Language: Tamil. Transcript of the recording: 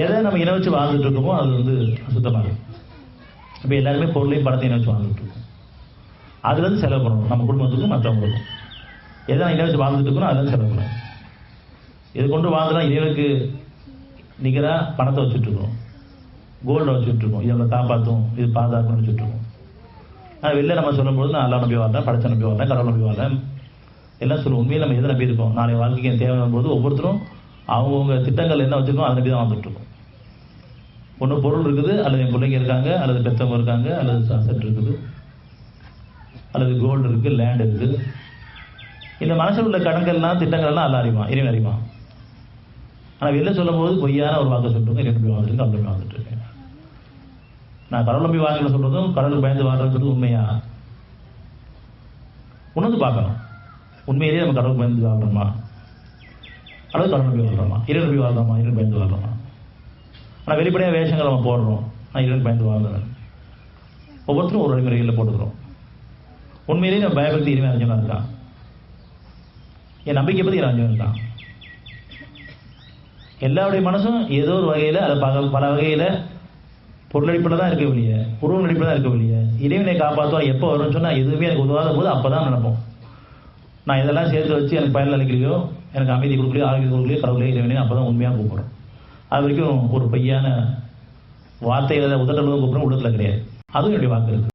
எதை நம்ம இணை வச்சு வாழ்ந்துட்டு இருக்கோமோ அது வந்து சுத்தமாகும். இப்போ எல்லாருமே பொருளையும் பணத்தையும் இணை வச்சு வாழ்ந்துட்டு இருக்கோம். அதுலேருந்து செலவு பண்ணணும், நம்ம குடும்பத்துக்கும் மற்றவங்களுக்கும். எதை இணை வச்சு வாழ்ந்துட்டு இருக்கணும் அதுலேருந்து செலவு பண்ணணும். இது கொண்டு வாழ்ந்துலாம் இறைவனுக்கு நிகராக பணத்தை வச்சுட்டு இருக்கோம், கோல்டை வச்சுட்டு இருக்கோம், இதை நம்ம காப்பாற்றும், இது பாதுகாக்கணும்னு வச்சுட்டு இருக்கோம். ஆனால் வெளில நம்ம சொல்லும்போது நான் அல்லா நம்பி வாழ்றேன், படைச்ச நம்பி வாழ்றேன், கடவுள் நம்பி வாழ்றேன் எல்லாம் சொல்லுவோம். உண்மையில் நம்ம எதை நம்பி இருக்கோம், நாளைய வாழ்க்கைக்கு என் தேவை போது ஒவ்வொருத்தரும் அவங்கவுங்க திட்டங்கள் என்ன வச்சுருக்கோம் அதை நம்பி தான் வாழ்ந்துட்டு இருக்கோம். ஒன்று பொருள் இருக்குது, அல்லது என் பிள்ளைங்க இருக்காங்க, அல்லது பெற்றவங்க இருக்காங்க, அல்லது அசட் இருக்குது, அல்லது கோல்டு இருக்குது, லேண்ட் இருக்குது. இந்த மனசில் உள்ள கடன்கள்லாம் திட்டங்கள்லாம் அல்ல அறியுமா, இறைவன் அறியுமா. ஆனால் வெளில சொல்லும் போது பொய்யான ஒரு வாக்கு சொல்லிட்டு இறை நம்பி வாழ்ந்துருக்கு, கடவுள் நம்பி வாழ்ந்துட்டு இருக்கேன். நான் கடவுள் நம்பி வாழ்க்கை சொல்றதும் கடவுளுக்கு பயந்து வாழ்றது உண்மையா உணர்ந்து பார்க்கணும். உண்மையிலேயே நம்ம கடவுளுக்கு பயந்து வாழ்றோமா, அல்லது கடவுள் நம்பி வாழ்றோமா, இறை நம்பி வாழ்றோமா, இறை பயந்து வாழ்றோமா. ஆனால் வெளிப்படையாக வேஷங்கள் நம்ம போடுறோம், நான் இறைவன் பயந்து வாழ்ந்தேன். ஒவ்வொருத்தரும் ஒரு வழிமுறைகளில் போட்டுக்கிறோம். உண்மையிலேயே நம்ம பயபக்தி இறைவன் அறிஞ்சவனா இருக்கான், என் நம்பிக்கை பற்றி அறிஞ்சவன் இருக்கான். எல்லாருடைய மனசும் ஏதோ ஒரு வகையில் அதை பல வகையில் பொருளடிப்பில் தான் இருக்க வெளியே, உருவம் நடிப்பில் தான் இருக்க வெளியே. இறைவனை காப்பாற்றுவா எப்போ வரும்னு சொன்னால் எதுவுமே எனக்கு உதவாத போது அப்போ தான் நினைப்போம். நான் இதெல்லாம் சேர்த்து வச்சு எனக்கு பயனில் அளிக்கலையோ, எனக்கு அமைதி கொடுக்கலையோ, ஆரோக்கியம் கொடுக்கலையோ, கடவுளே இறைவனே அப்போ தான் உண்மையாக கூப்பிடுறோம். அது வரைக்கும் ஒரு பொய்யான வார்த்தைகளை உதட்டளவு கூப்பிட்றோம், உள்ளத்தில் கிடையாது. அதுவும் என்னுடைய வாக்கு இருக்குது.